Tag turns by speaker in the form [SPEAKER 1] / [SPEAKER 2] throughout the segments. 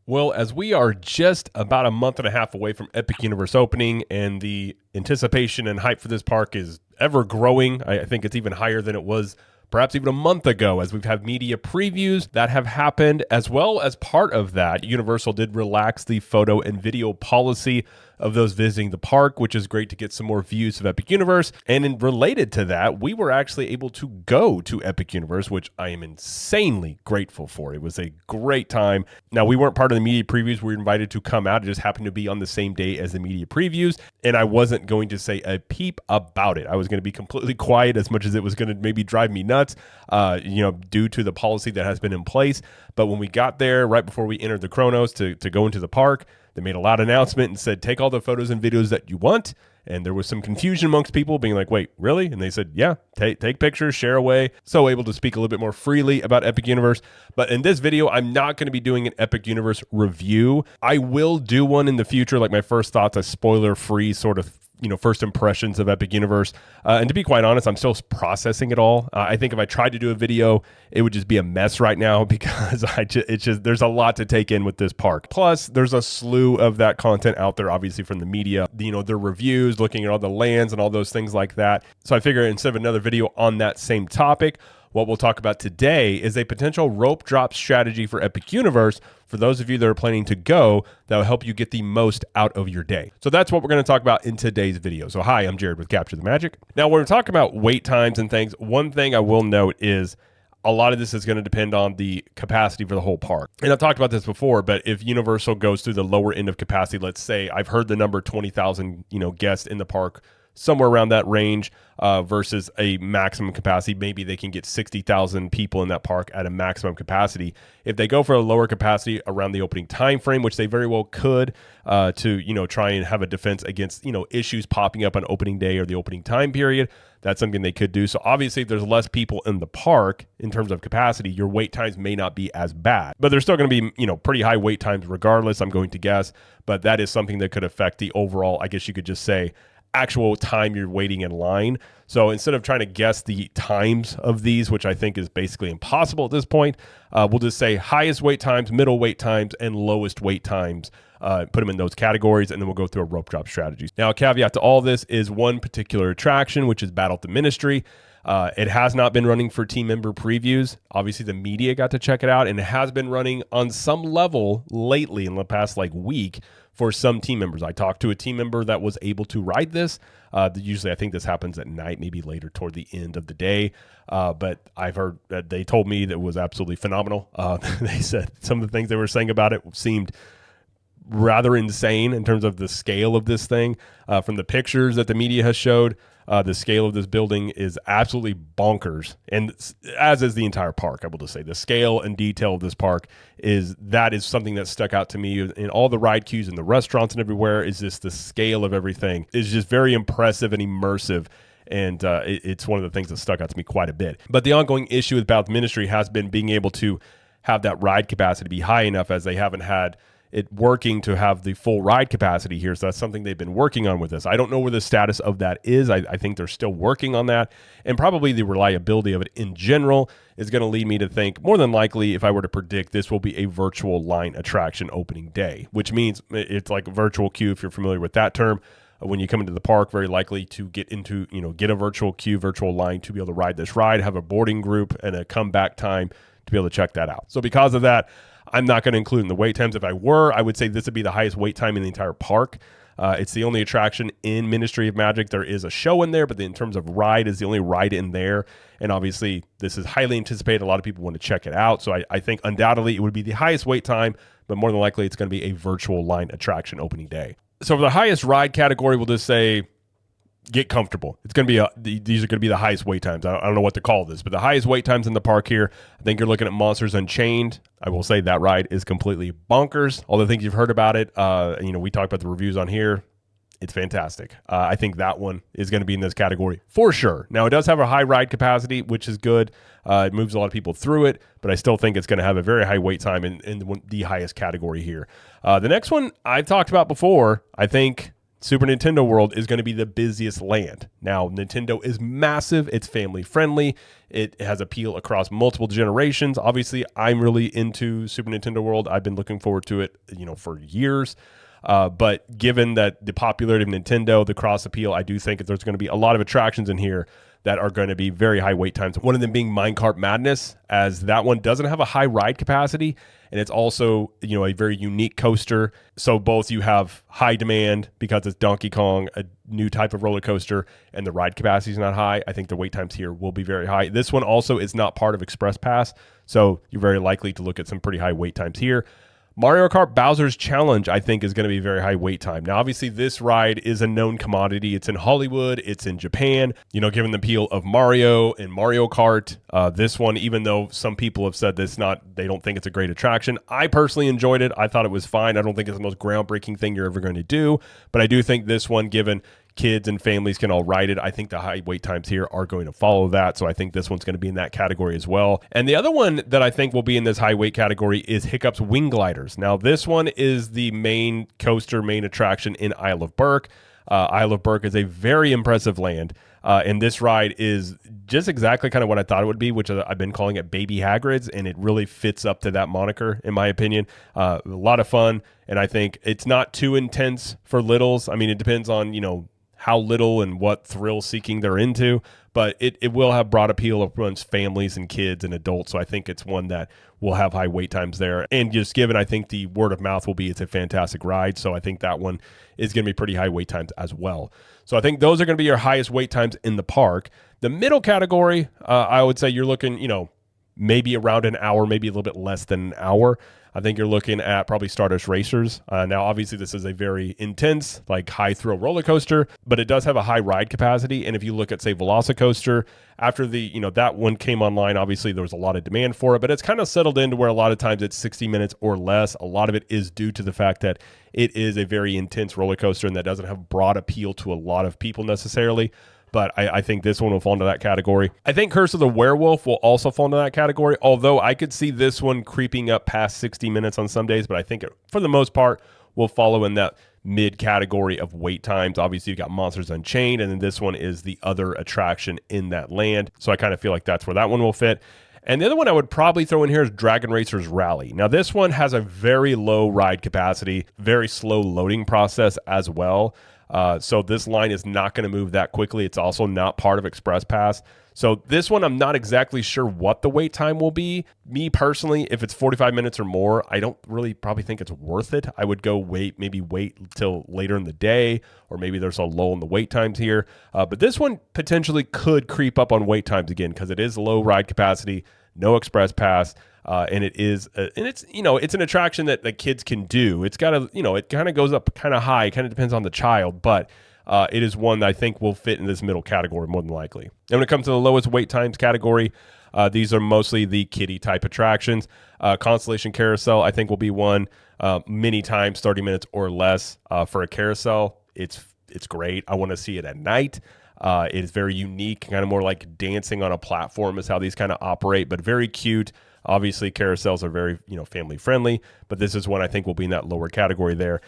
[SPEAKER 1] Well, as we are just about a month and a half away from Epic Universe opening, and the anticipation and hype for this park is ever growing, I think it's even higher than it was perhaps even a month ago, as we've had media previews that have happened, as well as part of that, Universal did relax the photo and video policy of those visiting the park, which is great to get some more views of Epic Universe. And related to that, we were actually able to go to Epic Universe, which I am insanely grateful for. It was a great time. Now, we weren't part of the media previews. We were invited to come out. It just happened to be on the same day as the media previews, and I wasn't going to say a peep about it. I was going to be completely quiet, as much as it was going to maybe drive me nuts, due to the policy that has been in place. But when we got there, right before we entered the Chronos to go into the park, they made a loud announcement and said, take all the photos and videos that you want. And there was some confusion amongst people being like, wait, really? And they said, yeah, take pictures, share away. So able to speak a little bit more freely about Epic Universe. But in this video, I'm not going to be doing an Epic Universe review. I will do one in the future, like my first thoughts, a spoiler-free sort of first impressions of Epic Universe. And to be quite honest, I'm still processing it all. I think if I tried to do a video, it would just be a mess right now, because there's a lot to take in with this park. Plus, there's a slew of that content out there, obviously from the media, their reviews, looking at all the lands and all those things like that. So I figure instead of another video on that same topic, what we'll talk about today is a potential rope drop strategy for Epic Universe for those of you that are planning to go, that will help you get the most out of your day. So that's what we're going to talk about in today's video. So hi, I'm Jared with Capture the Magic. Now, when we're talking about wait times and things, one thing I will note is a lot of this is going to depend on the capacity for the whole park. And I've talked about this before, but if Universal goes through the lower end of capacity, let's say I've heard the number 20,000, guests in the park, somewhere around that range, versus a maximum capacity. Maybe they can get 60,000 people in that park at a maximum capacity. If they go for a lower capacity around the opening time frame, which they very well could, to try and have a defense against issues popping up on opening day or the opening time period, that's something they could do. So obviously, if there's less people in the park in terms of capacity, your wait times may not be as bad, but there's still going to be pretty high wait times regardless, I'm going to guess. But that is something that could affect the overall, I guess you could just say, actual time you're waiting in line. So instead of trying to guess the times of these, which I think is basically impossible at this point, we'll just say highest wait times, middle wait times, and lowest wait times. Put them in those categories, and then we'll go through a rope drop strategy. Now, a caveat to all this is one particular attraction, which is Battle at the Ministry. It has not been running for team member previews. Obviously, the media got to check it out, and it has been running on some level lately in the past week for some team members. I talked to a team member that was able to ride this. Usually, I think this happens at night, maybe later toward the end of the day. But I've heard that they told me that it was absolutely phenomenal. They said some of the things they were saying about it seemed rather insane in terms of the scale of this thing. From the pictures that the media has showed, the scale of this building is absolutely bonkers, and as is the entire park. I will just say the scale and detail of this park is something that stuck out to me in all the ride queues and the restaurants and everywhere. Is just the scale of everything is just very impressive and immersive. And it's one of the things that stuck out to me quite a bit. But the ongoing issue with Battle at the Ministry has been being able to have that ride capacity be high enough, as they haven't had it working to have the full ride capacity here. So that's something they've been working on with this. I don't know where the status of that is. I think they're still working on that. And probably the reliability of it in general is going to lead me to think, more than likely, if I were to predict, this will be a virtual line attraction opening day, which means it's like a virtual queue, if you're familiar with that term. When you come into the park, very likely to get a virtual queue, virtual line to be able to ride this ride, have a boarding group and a comeback time to be able to check that out. So because of that, I'm not going to include in the wait times. If I were, I would say this would be the highest wait time in the entire park. It's the only attraction in Ministry of Magic. There is a show in there, but in terms of ride, is the only ride in there. And obviously, this is highly anticipated. A lot of people want to check it out. So I think undoubtedly it would be the highest wait time, but more than likely it's going to be a virtual line attraction opening day. So for the highest ride category, we'll just say get comfortable. It's going to be these are going to be the highest wait times. I don't know what to call this, but the highest wait times in the park here, I think you're looking at Monsters Unchained. I will say that ride is completely bonkers. All the things you've heard about it, we talked about the reviews on here. It's fantastic. I think that one is going to be in this category for sure. Now, it does have a high ride capacity, which is good. It moves a lot of people through it, but I still think it's going to have a very high wait time in the highest category here. The next one I've talked about before, I think Super Nintendo World is going to be the busiest land. Now, Nintendo is massive. It's family friendly. It has appeal across multiple generations. Obviously, I'm really into Super Nintendo World. I've been looking forward to it, for years. But given that the popularity of Nintendo, the cross appeal, I do think that there's going to be a lot of attractions in here that are going to be very high wait times. One of them being Minecart Madness, as that one doesn't have a high ride capacity, and it's also a very unique coaster. So both you have high demand because it's Donkey Kong, a new type of roller coaster, and the ride capacity is not high. I think the wait times here will be very high. This one also is not part of Express Pass, so you're very likely to look at some pretty high wait times here. Mario Kart Bowser's Challenge, I think, is going to be very high wait time. Now, obviously, this ride is a known commodity. It's in Hollywood. It's in Japan. Given the appeal of Mario and Mario Kart, this one, even though some people have said they don't think it's a great attraction, I personally enjoyed it. I thought it was fine. I don't think it's the most groundbreaking thing you're ever going to do, but I do think this one, given kids and families can all ride it, I think the high wait times here are going to follow that. So I think this one's going to be in that category as well. And the other one that I think will be in this high wait category is Hiccup's Wing Gliders. Now, this one is the main coaster, main attraction in Isle of Berk. Isle of Berk is a very impressive land. And this ride is just exactly kind of what I thought it would be, which I've been calling it Baby Hagrid's, and it really fits up to that moniker, in my opinion. A lot of fun, and I think it's not too intense for littles. I mean, it depends on, how little and what thrill seeking they're into, but it will have broad appeal amongst families and kids and adults. So I think it's one that will have high wait times there. And just given, I think the word of mouth will be it's a fantastic ride. So I think that one is going to be pretty high wait times as well. So I think those are going to be your highest wait times in the park. The middle category, I would say you're looking, maybe around an hour, maybe a little bit less than an hour. I think you're looking at probably Stardust Racers. Now, obviously, this is a very intense, high thrill roller coaster, but it does have a high ride capacity. And if you look at, say, Velocicoaster, after that one came online, obviously there was a lot of demand for it, but it's kind of settled into where a lot of times it's 60 minutes or less. A lot of it is due to the fact that it is a very intense roller coaster and that doesn't have broad appeal to a lot of people necessarily. But I think this one will fall into that category. I think Curse of the Werewolf will also fall into that category, although I could see this one creeping up past 60 minutes on some days, but I think it, for the most part, will follow in that mid category of wait times. Obviously, you've got Monsters Unchained, and then this one is the other attraction in that land. So I kind of feel like that's where that one will fit. And the other one I would probably throw in here is Dragon Racers Rally. Now, this one has a very low ride capacity, very slow loading process as well. So this line is not going to move that quickly. It's also not part of Express Pass. So this one, I'm not exactly sure what the wait time will be. Me personally, if it's 45 minutes or more, I don't really probably think it's worth it. I would go wait till later in the day, or maybe there's a lull in the wait times here. But this one potentially could creep up on wait times again because it is low ride capacity, no Express Pass. And it's an attraction that the kids can do. It's got it kind of goes up kind of high. It kind of depends on the child, but it is one that I think will fit in this middle category more than likely. And when it comes to the lowest wait times category, these are mostly the kiddie type attractions. Constellation Carousel, I think, will be one. Many times, 30 minutes or less for a carousel. It's great. I want to see it at night. It is very unique, kind of more like dancing on a platform is how these kind of operate, but very cute. Obviously, carousels are very, family friendly, but this is one I think will be in that lower category there.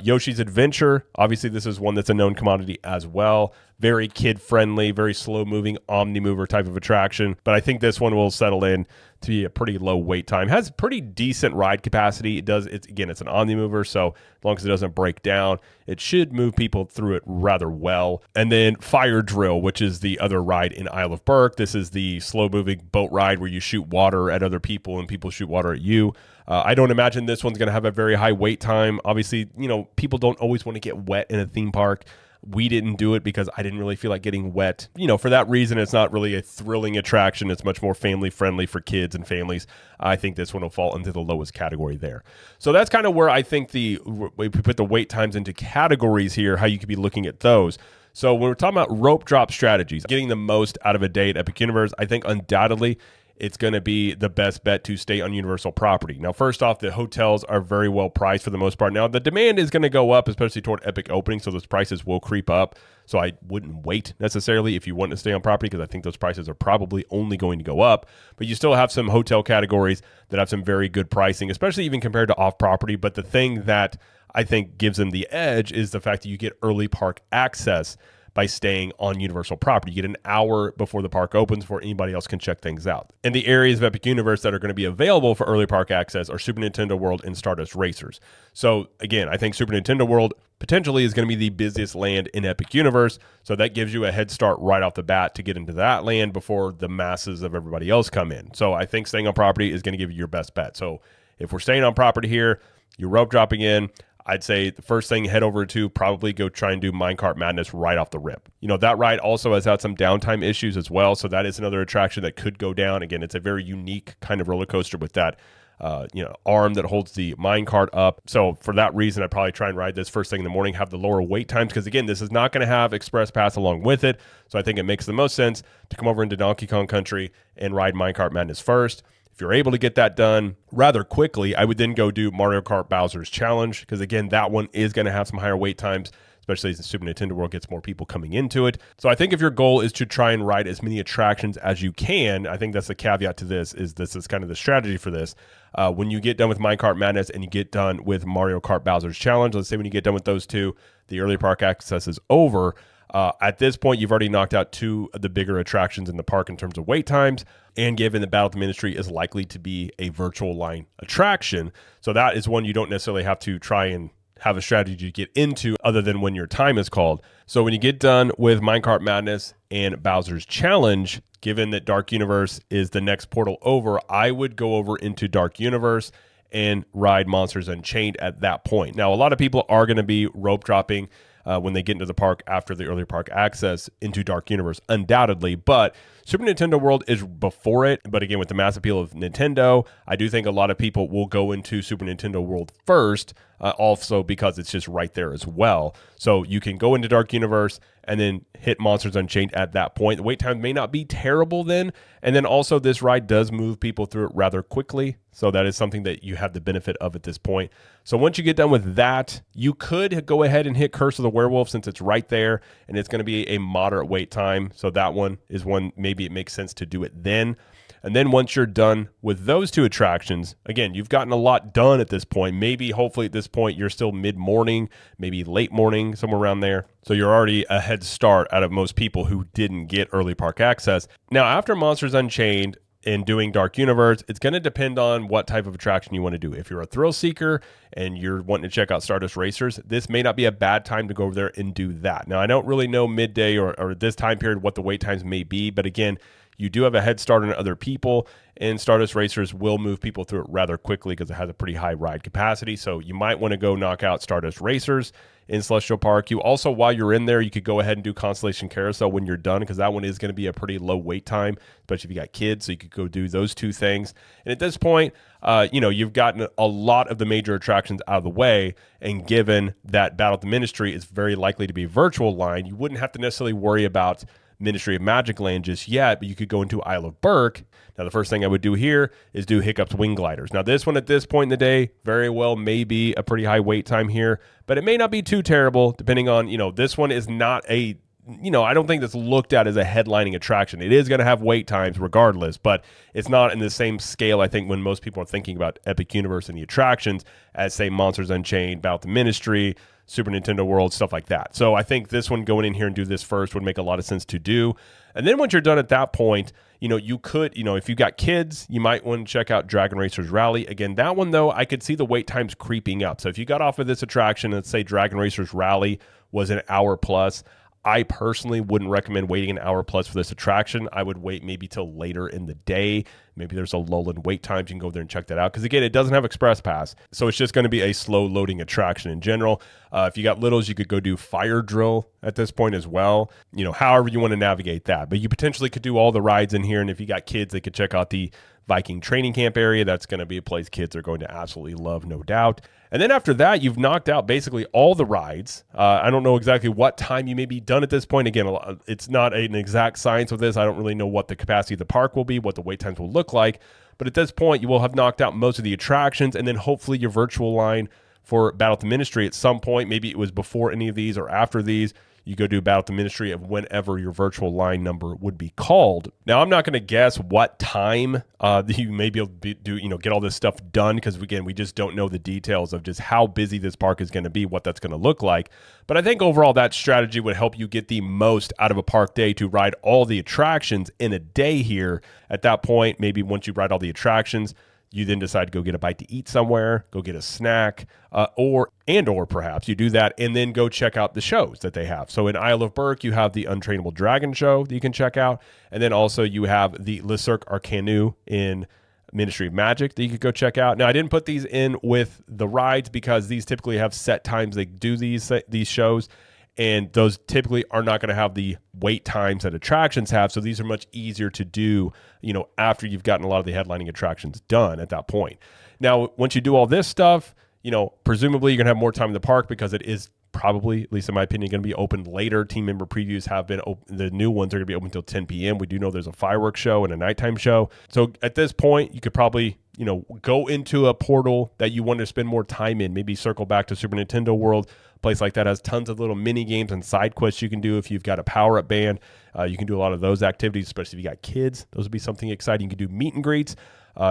[SPEAKER 1] Yoshi's Adventure, obviously this is one that's a known commodity as well. Very kid friendly, very slow moving omni-mover type of attraction, but I think this one will settle in to be a pretty low wait time. Has pretty decent ride capacity. It's an omni-mover, so as long as it doesn't break down, it should move people through it rather well. And then Fire Drill, which is the other ride in Isle of Berk. This is the slow moving boat ride where you shoot water at other people and people shoot water at you. I don't imagine this one's going to have a very high wait time. Obviously, people don't always want to get wet in a theme park. We didn't do it because I didn't really feel like getting wet. For that reason, it's not really a thrilling attraction. It's much more family friendly for kids and families. I think this one will fall into the lowest category there. So that's kind of where I think we put the wait times into categories here, how you could be looking at those. So when we're talking about rope drop strategies, getting the most out of a day at Epic Universe, I think undoubtedly it's going to be the best bet to stay on Universal property. Now, first off, the hotels are very well priced for the most part. Now, the demand is going to go up, especially toward Epic opening, so those prices will creep up. So I wouldn't wait necessarily if you want to stay on property because I think those prices are probably only going to go up. But you still have some hotel categories that have some very good pricing, especially even compared to off property. But the thing that I think gives them the edge is the fact that you get early park access by staying on Universal property. You get an hour before the park opens before anybody else can check things out. And the areas of Epic Universe that are going to be available for early park access are Super Nintendo World and Stardust Racers. So again, I think Super Nintendo World potentially is going to be the busiest land in Epic Universe. So that gives you a head start right off the bat to get into that land before the masses of everybody else come in. So I think staying on property is going to give you your best bet. So if we're staying on property here, you're rope dropping in, I'd say the first thing, head over to probably go try and do Minecart Madness right off the rip. You know, that ride also has had some downtime issues as well, so that is another attraction that could go down. Again, it's a very unique kind of roller coaster with that arm that holds the minecart up. So for that reason, I'd probably try and ride this first thing in the morning, have the lower wait times, because again, this is not going to have Express Pass along with it. So I think it makes the most sense to come over into Donkey Kong Country and ride Minecart Madness first. If you're able to get that done rather quickly, I would then go do Mario Kart Bowser's Challenge, because again, that one is going to have some higher wait times, especially as the Super Nintendo World gets more people coming into it. So I think if your goal is to try and ride as many attractions as you can, I think that's the caveat to this is kind of the strategy for this. When you get done with Minecart Madness and you get done with Mario Kart Bowser's Challenge, let's say when you get done with those two, the early park access is over. At this point, you've already knocked out two of the bigger attractions in the park in terms of wait times, and given the Battle of the Ministry is likely to be a virtual line attraction, so that is one you don't necessarily have to try and have a strategy to get into other than when your time is called. So when you get done with Minecart Madness and Bowser's Challenge, given that Dark Universe is the next portal over, I would go over into Dark Universe and ride Monsters Unchained at that point. Now, a lot of people are going to be rope dropping when they get into the park after the early park access into Dark Universe, undoubtedly. But Super Nintendo World is before it. But again, with the mass appeal of Nintendo, I do think a lot of people will go into Super Nintendo World first, also because it's just right there as well. So you can go into Dark Universe and then hit Monsters Unchained at that point. The wait time may not be terrible then. And then also this ride does move people through it rather quickly. So that is something that you have the benefit of at this point. So once you get done with that, you could go ahead and hit Curse of the Werewolf since it's right there and it's going to be a moderate wait time. So that one is one, maybe it makes sense to do it then. And then once you're done with those two attractions, again, you've gotten a lot done at this point. Maybe, hopefully at this point, you're still mid-morning, maybe late morning, somewhere around there. So you're already a head start out of most people who didn't get early park access. Now, after Monsters Unchained and doing Dark Universe, it's going to depend on what type of attraction you want to do. If you're a thrill seeker and you're wanting to check out Stardust Racers, this may not be a bad time to go over there and do that. Now, I don't really know midday or this time period what the wait times may be, but again, you do have a head start on other people, and Stardust Racers will move people through it rather quickly because it has a pretty high ride capacity. So you might want to go knock out Stardust Racers in Celestial Park. You also, while you're in there, you could go ahead and do Constellation Carousel when you're done, because that one is going to be a pretty low wait time, especially if you got kids. So you could go do those two things. And at this point, you've gotten a lot of the major attractions out of the way. And given that Battle of the Ministry is very likely to be a virtual line, you wouldn't have to necessarily worry about Ministry of Magic Land just yet, but you could go into Isle of Berk. Now, the first thing I would do here is do Hiccup's Wing Gliders. Now, this one at this point in the day, very well may be a pretty high wait time here, but it may not be too terrible depending on, this one is not a, I don't think that's looked at as a headlining attraction. It is going to have wait times regardless, but it's not in the same scale, I think, when most people are thinking about Epic Universe and the attractions as, say, Monsters Unchained, Battle of the Ministry, Super Nintendo World, stuff like that. So I think this one, going in here and do this first, would make a lot of sense to do. And then once you're done at that point, you could, if you've got kids, you might want to check out Dragon Racers Rally. Again, that one, though, I could see the wait times creeping up. So if you got off of this attraction, let's say Dragon Racers Rally was an hour plus, I personally wouldn't recommend waiting an hour plus for this attraction. I would wait maybe till later in the day. Maybe there's a lull in wait times. You can go there and check that out. Because again, it doesn't have Express Pass. So it's just going to be a slow loading attraction in general. If you got littles, you could go do Fire Drill at this point as well. However you want to navigate that. But you potentially could do all the rides in here. And if you got kids, they could check out the Viking training camp area. That's going to be a place kids are going to absolutely love, no doubt. And then after that, you've knocked out basically all the rides. I don't know exactly what time you may be done at this point. Again, it's not an exact science with this. I don't really know what the capacity of the park will be, what the wait times will look like. But at this point, you will have knocked out most of the attractions, and then hopefully your virtual line for Battle at the Ministry at some point. Maybe it was before any of these or after these. You go do Battle at the Ministry of whenever your virtual line number would be called. Now, I'm not going to guess what time you may be able to get all this stuff done, because again, we just don't know the details of just how busy this park is going to be, what that's going to look like. But I think overall that strategy would help you get the most out of a park day to ride all the attractions in a day here. At that point, maybe once you ride all the attractions, you then decide to go get a bite to eat somewhere, go get a snack, or perhaps you do that and then go check out the shows that they have. So in Isle of Berk, you have the Untrainable Dragon show that you can check out. And then also you have the Le Cirque Arcanu in Ministry of Magic that you could go check out. Now, I didn't put these in with the rides because these typically have set times they do these shows. And those typically are not going to have the wait times that attractions have. So these are much easier to do, after you've gotten a lot of the headlining attractions done at that point. Now, once you do all this stuff, presumably you're going to have more time in the park because it is probably, at least in my opinion, going to be open later. Team member previews have been open. The new ones are going to be open until 10 p.m. We do know there's a fireworks show and a nighttime show. So at this point, you could probably go into a portal that you want to spend more time in, maybe circle back to Super Nintendo World. A place like that has tons of little mini games and side quests you can do. If you've got a power-up band, you can do a lot of those activities, especially if you got kids. Those would be something exciting. You can do meet and greets.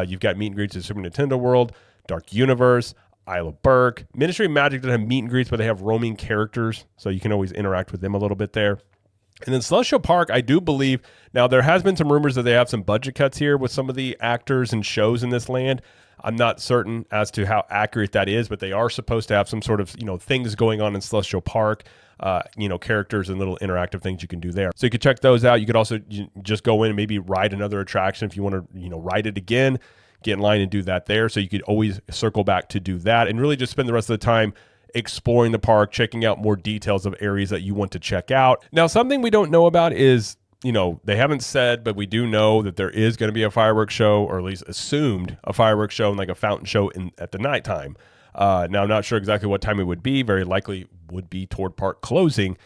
[SPEAKER 1] You've got meet and greets at Super Nintendo World, Dark Universe, Isle of Berk. Ministry of Magic doesn't have meet and greets, but they have roaming characters, so you can always interact with them a little bit there. And then Celestial Park, I do believe, now there has been some rumors that they have some budget cuts here with some of the actors and shows in this land. I'm not certain as to how accurate that is, but they are supposed to have some sort of, things going on in Celestial Park, characters and little interactive things you can do there. So you could check those out. You could also just go in and maybe ride another attraction if you want to, ride it again, get in line and do that there. So you could always circle back to do that and really just spend the rest of the time exploring the park, checking out more details of areas that you want to check out. Now, something we don't know about is, they haven't said, but we do know that there is going to be a fireworks show, or at least assumed a fireworks show and like a fountain show at the nighttime. Now, I'm not sure exactly what time it would be. Very likely would be toward park closing.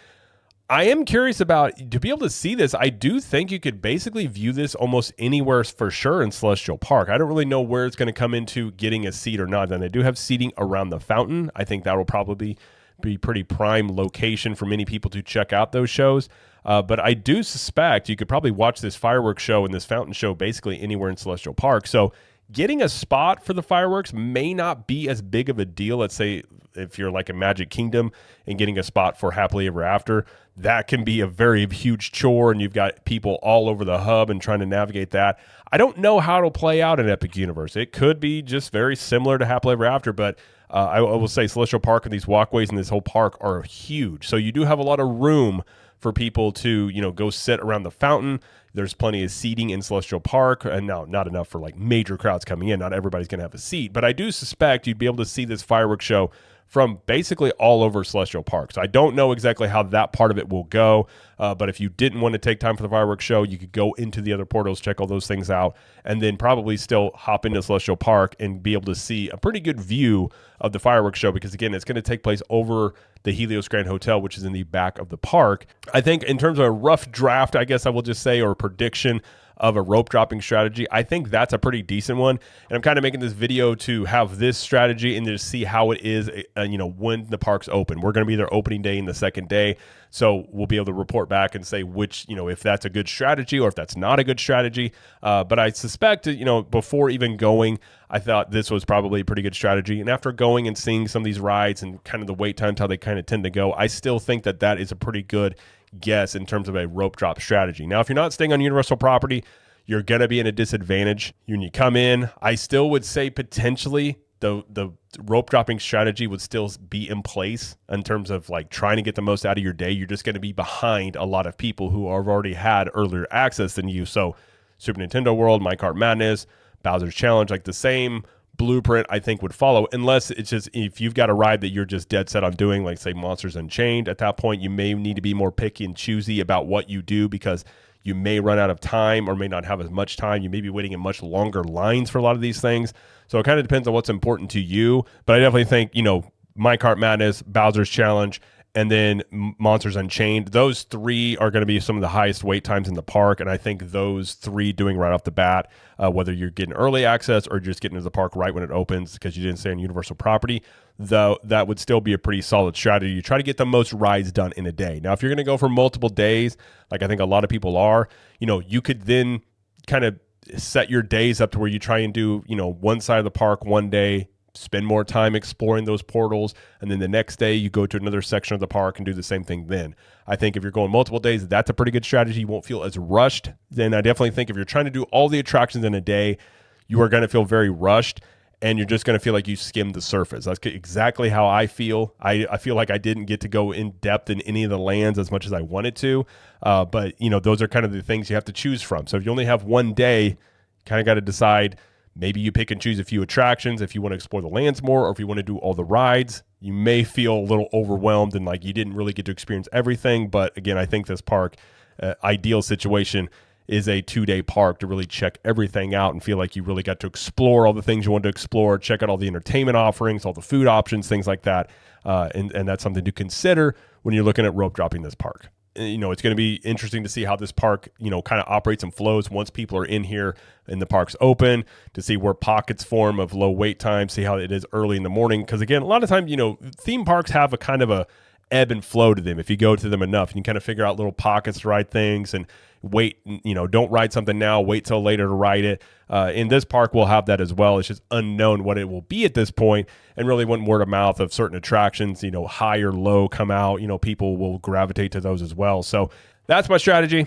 [SPEAKER 1] I am curious about, to be able to see this, I do think you could basically view this almost anywhere for sure in Celestial Park. I don't really know where it's going to come into getting a seat or not. And they do have seating around the fountain. I think that will probably be pretty prime location for many people to check out those shows. But I do suspect you could probably watch this fireworks show and this fountain show basically anywhere in Celestial Park. So getting a spot for the fireworks may not be as big of a deal. Let's say if you're like a Magic Kingdom and getting a spot for Happily Ever After, that can be a very huge chore, and you've got people all over the hub and trying to navigate that. I don't know how it'll play out in Epic Universe. It could be just very similar to Happily Ever After, but I will say Celestial Park and these walkways in this whole park are huge. So you do have a lot of room for people to, go sit around the fountain. There's plenty of seating in Celestial Park, and now not enough for like major crowds coming in. Not everybody's going to have a seat, but I do suspect you'd be able to see this fireworks show from basically all over Celestial Park. So I don't know exactly how that part of it will go, but if you didn't want to take time for the fireworks show, you could go into the other portals, check all those things out, and then probably still hop into Celestial Park and be able to see a pretty good view of the fireworks show, because again, it's going to take place over the Helios Grand Hotel, which is in the back of the park. I think in terms of a rough draft, I guess I will just say, or prediction of a rope dropping strategy, I think that's a pretty decent one. And I'm kind of making this video to have this strategy and to see how it is, when the park's open. We're going to be their opening day and the second day. So we'll be able to report back and say which, if that's a good strategy or if that's not a good strategy. But I suspect, before even going, I thought this was probably a pretty good strategy. And after going and seeing some of these rides and kind of the wait times, how they kind of tend to go, I still think that that is a pretty good guess in terms of a rope drop strategy. Now, if you're not staying on Universal property, you're going to be in a disadvantage when you come in. I still would say potentially the rope dropping strategy would still be in place in terms of like trying to get the most out of your day. You're just going to be behind a lot of people who have already had earlier access than you. So Super Nintendo World, My Kart Madness, Bowser's Challenge, like the same blueprint I think would follow, unless it's just if you've got a ride that you're just dead set on doing, like say Monsters Unchained. At that point, you may need to be more picky and choosy about what you do, because you may run out of time or may not have as much time. You may be waiting in much longer lines for a lot of these things. So it kind of depends on what's important to you. But I definitely think, My Kart Madness, Bowser's Challenge, and then Monsters Unchained. Those three are going to be some of the highest wait times in the park, and I think those three doing right off the bat, whether you're getting early access or just getting into the park right when it opens because you didn't stay on Universal property, though that would still be a pretty solid strategy. You try to get the most rides done in a day. Now, if you're going to go for multiple days, like I think a lot of people are, you could then kind of set your days up to where you try and do, one side of the park one day, spend more time exploring those portals, and then the next day you go to another section of the park and do the same thing then. I think if you're going multiple days, that's a pretty good strategy. You won't feel as rushed. Then I definitely think if you're trying to do all the attractions in a day, you are going to feel very rushed, and you're just going to feel like you skimmed the surface. That's exactly how I feel. I feel like I didn't get to go in depth in any of the lands as much as I wanted to, but those are kind of the things you have to choose from. So if you only have one day, you kind of got to decide. Maybe you pick and choose a few attractions if you want to explore the lands more, or if you want to do all the rides. You may feel a little overwhelmed and like you didn't really get to experience everything. But again, I think this park, ideal situation, is a 2-day park to really check everything out and feel like you really got to explore all the things you wanted to explore, check out all the entertainment offerings, all the food options, things like that. And that's something to consider when you're looking at rope dropping this park. It's going to be interesting to see how this park, kind of operates and flows once people are in here and the park's open, to see where pockets form of low wait time, see how it is early in the morning. Because again, a lot of times, theme parks have a kind of a ebb and flow to them. If you go to them enough, you can kind of figure out little pockets to ride things and wait, don't ride something now, wait till later to ride it. In this park, we'll have that as well. It's just unknown what it will be at this point, and really when word of mouth of certain attractions, high or low come out, people will gravitate to those as well. So that's my strategy.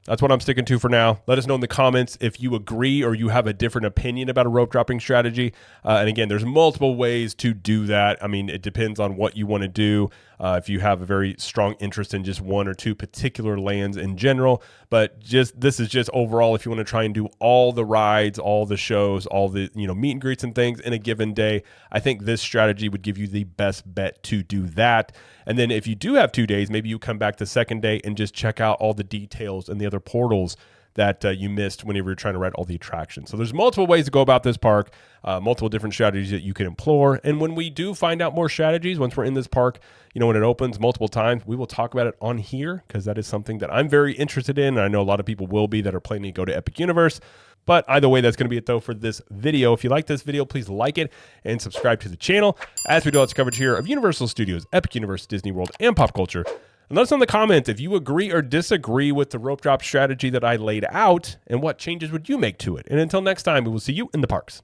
[SPEAKER 1] That's what I'm sticking to for now. Let us know in the comments if you agree or you have a different opinion about a rope dropping strategy. And again, there's multiple ways to do that. I mean, it depends on what you want to do. If you have a very strong interest in just one or two particular lands in general, but this is just overall, if you want to try and do all the rides, all the shows, all the meet and greets and things in a given day, I think this strategy would give you the best bet to do that. And then if you do have 2 days, maybe you come back the second day and just check out all the details and the other portals that you missed whenever you're trying to ride all the attractions. So there's multiple ways to go about this park, multiple different strategies that you can employ. And when we do find out more strategies, once we're in this park, when it opens multiple times, we will talk about it on here, because that is something that I'm very interested in. And I know a lot of people will be that are planning to go to Epic Universe. But either way, that's going to be it, though, for this video. If you like this video, please like it and subscribe to the channel as we do lots of coverage here of Universal Studios, Epic Universe, Disney World, and pop culture. And let us know in the comments if you agree or disagree with the rope drop strategy that I laid out, and what changes would you make to it. And until next time, we will see you in the parks.